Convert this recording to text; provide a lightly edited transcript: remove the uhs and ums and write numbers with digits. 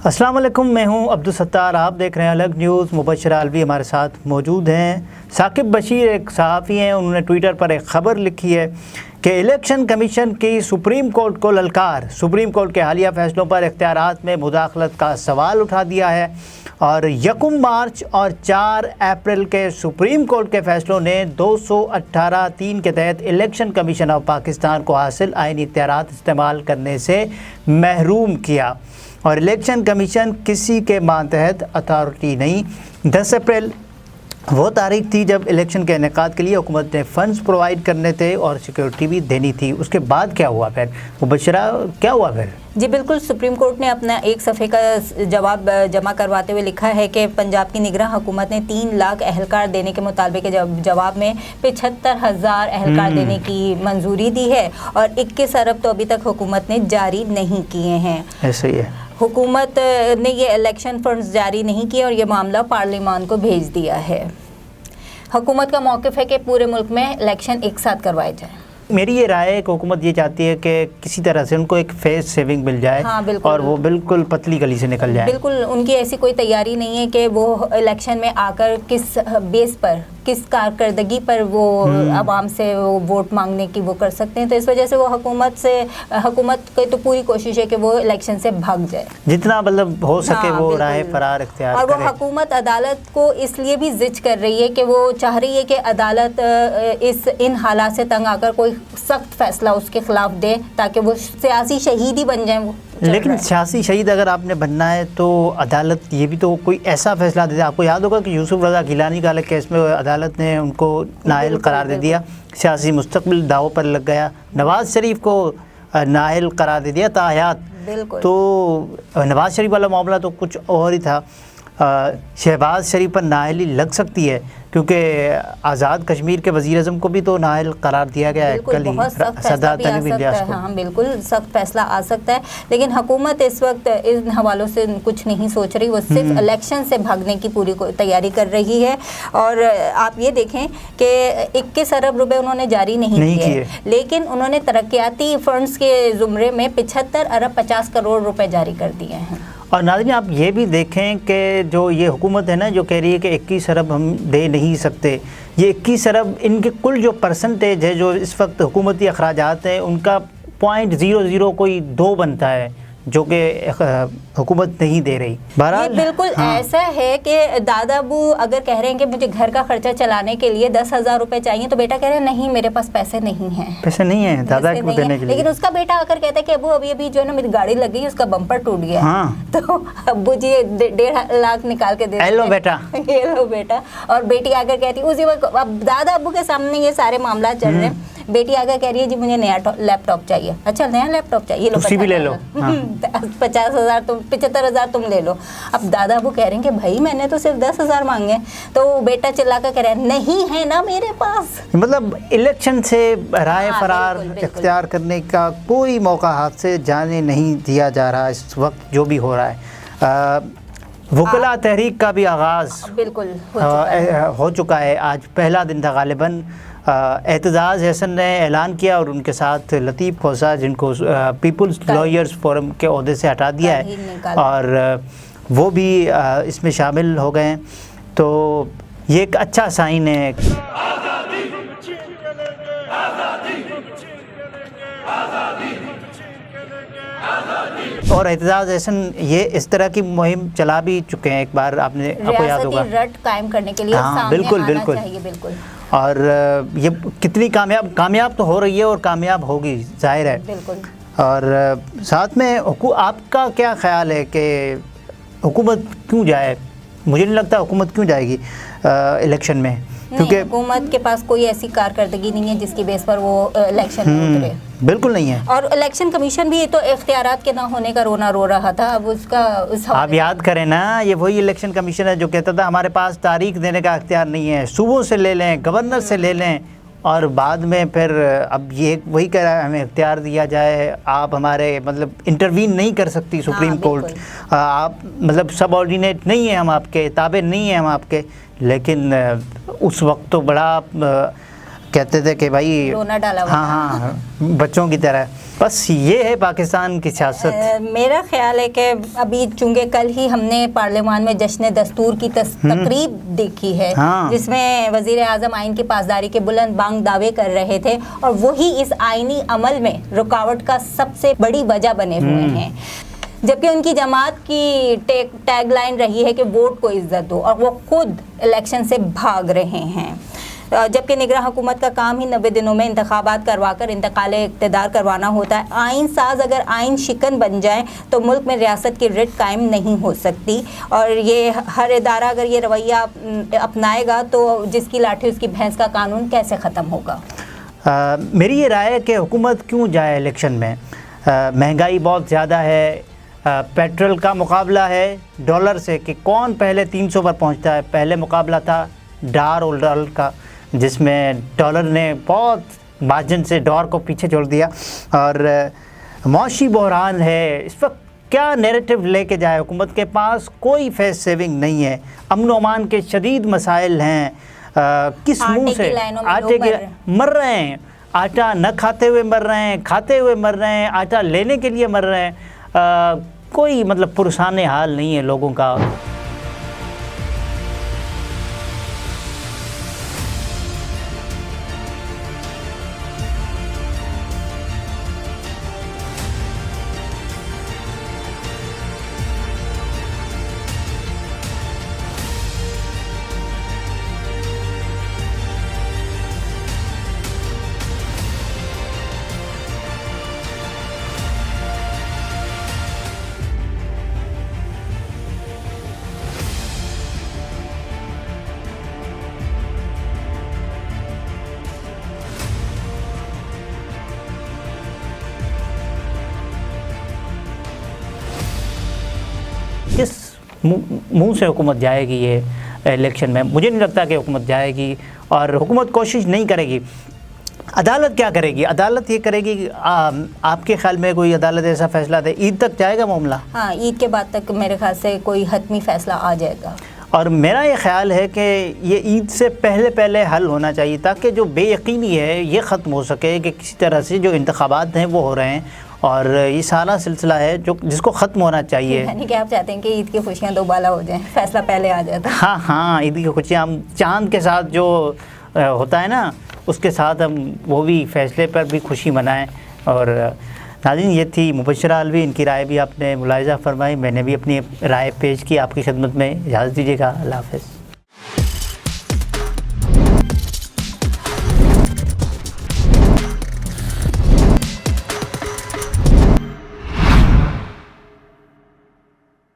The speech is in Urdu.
السلام علیکم، میں ہوں عبدالستار، آپ دیکھ رہے ہیں الگ نیوز۔ مبشرہ علوی ہمارے ساتھ موجود ہیں۔ ثاقب بشیر ایک صحافی ہیں، انہوں نے ٹویٹر پر ایک خبر لکھی ہے کہ الیکشن کمیشن کی سپریم کورٹ کو للکار، سپریم کورٹ کے حالیہ فیصلوں پر اختیارات میں مداخلت کا سوال اٹھا دیا ہے، اور 1 مارچ اور 4 اپریل کے سپریم کورٹ کے فیصلوں نے 218(3) کے تحت الیکشن کمیشن آف پاکستان کو حاصل آئینی اختیارات استعمال کرنے سے محروم کیا، اور الیکشن کمیشن کسی کے ماتحت اتھارٹی نہیں۔ 10 اپریل وہ تاریخ تھی جب الیکشن کے انعقاد کے لیے حکومت نے فنڈز پرووائڈ کرنے تھے اور سیکیورٹی بھی دینی تھی۔ اس کے بعد کیا ہوا پھر مبشرہ، کیا ہوا پھر؟ جی بالکل، سپریم کورٹ نے اپنا ایک صفحے کا جواب جمع کرواتے ہوئے لکھا ہے کہ پنجاب کی نگراں حکومت نے 3 لاکھ اہلکار دینے کے مطالبے کے جواب میں 75,000 اہلکار دینے کی منظوری دی ہے، اور 21 ارب تو ابھی تک حکومت نے جاری نہیں کیے ہیں۔ ایسا ہی ہے، حکومت نے یہ الیکشن فنڈز جاری نہیں کیے اور یہ معاملہ پارلیمان کو بھیج دیا ہے۔ حکومت کا موقف ہے کہ پورے ملک میں الیکشن ایک ساتھ کروائے جائیں۔ میری یہ رائے ہے کہ حکومت یہ چاہتی ہے کہ کسی طرح سے ان کو ایک فیس سیونگ مل جائے، ہاں بالکل، اور وہ بالکل پتلی گلی سے نکل جائے۔ بالکل ان کی ایسی کوئی تیاری نہیں ہے کہ وہ الیکشن میں آ کر کس بیس پر، کس کارکردگی پر وہ عوام سے ووٹ مانگنے کی وہ کر سکتے ہیں، تو اس وجہ سے وہ حکومت کی تو پوری کوشش ہے کہ وہ الیکشن سے بھاگ جائے، جتنا مطلب ہو سکے وہ راہ فرار اختیار اور کرے۔ وہ حکومت عدالت کو اس لیے بھی زج کر رہی ہے کہ وہ چاہ رہی ہے کہ عدالت ان حالات سے تنگ آ کر کوئی سخت فیصلہ اس کے خلاف دے تاکہ وہ سیاسی شہید ہی بن جائیں۔ وہ لیکن سیاسی شہید اگر آپ نے بننا ہے تو عدالت یہ بھی تو کوئی ایسا فیصلہ دے دے۔ آپ کو یاد ہوگا کہ یوسف رضا گیلانی کا کیس میں عدالت نے ان کو نااہل قرار دے دیا، سیاسی مستقبل داؤ پر لگ گیا۔ نواز شریف کو نااہل قرار دے دیا تاحیات۔ بالکل، تو نواز شریف والا معاملہ تو کچھ اور ہی تھا۔ شہباز شریف پر نااہلی لگ سکتی ہے کیونکہ آزاد کشمیر کے وزیر اعظم کو بھی تو نااہل قرار دیا گیا ہے، کل ہی صدر تنویر الیاس کو۔ ہاں بالکل، سخت فیصلہ آ سکتا ہے، لیکن حکومت اس وقت ان حوالوں سے کچھ نہیں سوچ رہی، وہ صرف الیکشن سے بھاگنے کی پوری تیاری کر رہی ہے۔ اور آپ یہ دیکھیں کہ 21 ارب روپے انہوں نے جاری نہیں کیے، لیکن انہوں نے ترقیاتی فنڈز کے زمرے میں 75 ارب 50 کروڑ روپے جاری کر دیے ہیں۔ اور ناظرین آپ یہ بھی دیکھیں کہ جو یہ حکومت ہے نا، جو کہہ رہی ہے کہ 21 ارب ہم دے نہیں سکتے، یہ 21 ارب ان کے کل جو پرسنٹیج ہے جو اس وقت حکومتی اخراجات ہیں ان کا 0.0002 بنتا ہے، جو کہ حکومت نہیں دے رہی۔ یہ بالکل ایسا ہے کہ دادا ابو اگر کہہ رہے ہیں کہ مجھے گھر کا خرچہ چلانے کے لیے 10,000 روپے چاہیے، تو بیٹا کہہ رہا ہے نہیں میرے پاس پیسے نہیں ہیں، پیسے نہیں ہیں دادا کو دینے کے لیے، لیکن اس کا بیٹا آ کر کہتا ہے کہ ابو ابھی جو ہے نا میری گاڑی لگ گئی، اس کا بمپر ٹوٹ گیا، تو ابو جی 1.5 لاکھ نکال کے دے لو بیٹا، یہ لو بیٹا، اور بیٹی آ کر کہتی ہے اسی وقت، اب دادا ابو کے سامنے یہ سارے معاملات چل رہے ہیں، بیٹی آ کر کہہ رہی ہے جی مجھے نیا لیپ ٹاپ چاہیے، اچھا نیا لیپ ٹاپ چاہیے، اسی بھی لے لو، 50,000 تم 75,000 تم لے لو۔ اب دادا ابو کہہ رہے ہیں کہ بھائی میں نے تو صرف 10,000 مانگے، تو بیٹا چلا کر کہہ رہا ہے نہیں ہے نا میرے پاس۔ مطلب الیکشن سے رائے فرار اختیار کرنے کا کوئی موقع ہاتھ سے جانے نہیں دیا جا رہا اس وقت جو بھی ہو رہا ہے۔ وکلاء تحریک کا بھی آغاز بالکل ہو چکا ہے، آج پہلا دن تھا غالباً۔ اعتزاز احسن نے اعلان کیا اور ان کے ساتھ لطیف کھوسہ جن کو پیپلز لائرز فورم کے عہدے سے ہٹا دیا ہے، اور وہ بھی اس میں شامل ہو گئے ہیں، تو یہ ایک اچھا سائن ہے۔ اور اعتزاز احسن یہ اس طرح کی مہم چلا بھی چکے ہیں، ایک بار آپ کو یاد ہوگا، ریاستی رٹ قائم کرنے کے لیے سامنے آنا چاہیے۔ بالکل، اور یہ کتنی کامیاب تو ہو رہی ہے اور کامیاب ہوگی ظاہر ہے۔ بالکل، اور ساتھ میں آپ کا کیا خیال ہے کہ حکومت کیوں جائے؟ مجھے نہیں لگتا حکومت کیوں جائے گی الیکشن میں، کیونکہ حکومت کے پاس کوئی ایسی کارکردگی نہیں ہے جس کی بیس پر وہ الیکشن میں اترے، بالکل نہیں ہے۔ اور الیکشن کمیشن بھی تو اختیارات کے نہ ہونے کا رونا رو رہا تھا، اب اس کا آپ یاد کریں نا، یہ وہی الیکشن کمیشن ہے جو کہتا تھا ہمارے پاس تاریخ دینے کا اختیار نہیں ہے، صوبوں سے لے لیں، گورنر سے لے لیں، اور بعد میں پھر اب یہ وہی کہہ رہا ہے ہمیں اختیار دیا جائے، آپ ہمارے مطلب انٹروین نہیں کر سکتی سپریم کورٹ، آپ مطلب سب آرڈینیٹ نہیں ہیں ہم آپ کے، تابع نہیں ہیں ہم آپ کے۔ لیکن اس وقت تو بڑا کہتے تھے کہ بھائی رونا ڈالا ہوا ہاں بچوں کی طرح. بس یہ ہے پاکستان کی سیاست. میرا خیال ہے کہ ابھی چونکہ کل ہی ہم نے پارلیمان میں جشن دستور کی تقریب دیکھی ہے جس میں وزیر اعظم آئین کی پاسداری کے بلند بانگ دعوے کر رہے تھے اور وہی اس آئینی عمل میں رکاوٹ کا سب سے بڑی وجہ بنے ہوئے ہیں. جبکہ ان کی جماعت کی ٹیگ لائن رہی ہے کہ ووٹ کو عزت دو، اور وہ خود الیکشن سے بھاگ رہے ہیں. جبکہ نگراں حکومت کا کام ہی 90 دنوں میں انتخابات کروا کر انتقال اقتدار کروانا ہوتا ہے. آئین ساز اگر آئین شکن بن جائیں تو ملک میں ریاست کی رٹ قائم نہیں ہو سکتی، اور یہ ہر ادارہ اگر یہ رویہ اپنائے گا تو جس کی لاٹھی اس کی بھینس کا قانون کیسے ختم ہوگا؟ میری یہ رائے ہے کہ حکومت کیوں جائے الیکشن میں. مہنگائی بہت زیادہ ہے، پیٹرول کا مقابلہ ہے ڈالر سے کہ کون پہلے 300 پر پہنچتا ہے. پہلے مقابلہ تھا ڈالر اور ڈالر کا، جس میں ڈالر نے بہت مارجن سے ڈالر کو پیچھے چھوڑ دیا. اور معاشی بحران ہے اس وقت. کیا نیریٹو لے کے جائے حکومت کے پاس کوئی فیس سیونگ نہیں ہے. امن و امان کے شدید مسائل ہیں. کس منہ سے آٹے کے مر رہے ہیں، آٹا نہ کھاتے ہوئے مر رہے ہیں، کھاتے ہوئے مر رہے ہیں، آٹا لینے کے لیے مر رہے ہیں. کوئی مطلب پرسان حال نہیں ہے لوگوں کا. کس منہ سے حکومت جائے گی یہ الیکشن میں؟ مجھے نہیں لگتا کہ حکومت جائے گی، اور حکومت کوشش نہیں کرے گی. عدالت کیا کرے گی؟ عدالت یہ کرے گی. آپ کے خیال میں کوئی عدالت ایسا فیصلہ دے عید تک جائے گا معاملہ؟ ہاں، عید کے بعد تک میرے خیال سے کوئی حتمی فیصلہ آ جائے گا. اور میرا یہ خیال ہے کہ یہ عید سے پہلے حل ہونا چاہیے تاکہ جو بے یقینی ہے یہ ختم ہو سکے کہ کسی طرح سے جو انتخابات ہیں وہ ہو رہے ہیں، اور یہ سارا سلسلہ ہے جس کو ختم ہونا چاہیے. یعنی کہ آپ چاہتے ہیں کہ عید کی خوشیاں دوبالا ہو جائیں، فیصلہ پہلے آ جاتا. ہاں عید کی خوشیاں ہم چاند کے ساتھ جو ہوتا ہے نا اس کے ساتھ ہم وہ بھی فیصلے پر بھی خوشی منائیں. اور ناظرین، یہ تھی مبشرہ علوی، ان کی رائے بھی آپ نے ملاحظہ فرمائی، میں نے بھی اپنی رائے پیش کی آپ کی خدمت میں. اجازت دیجیے گا، اللہ حافظ.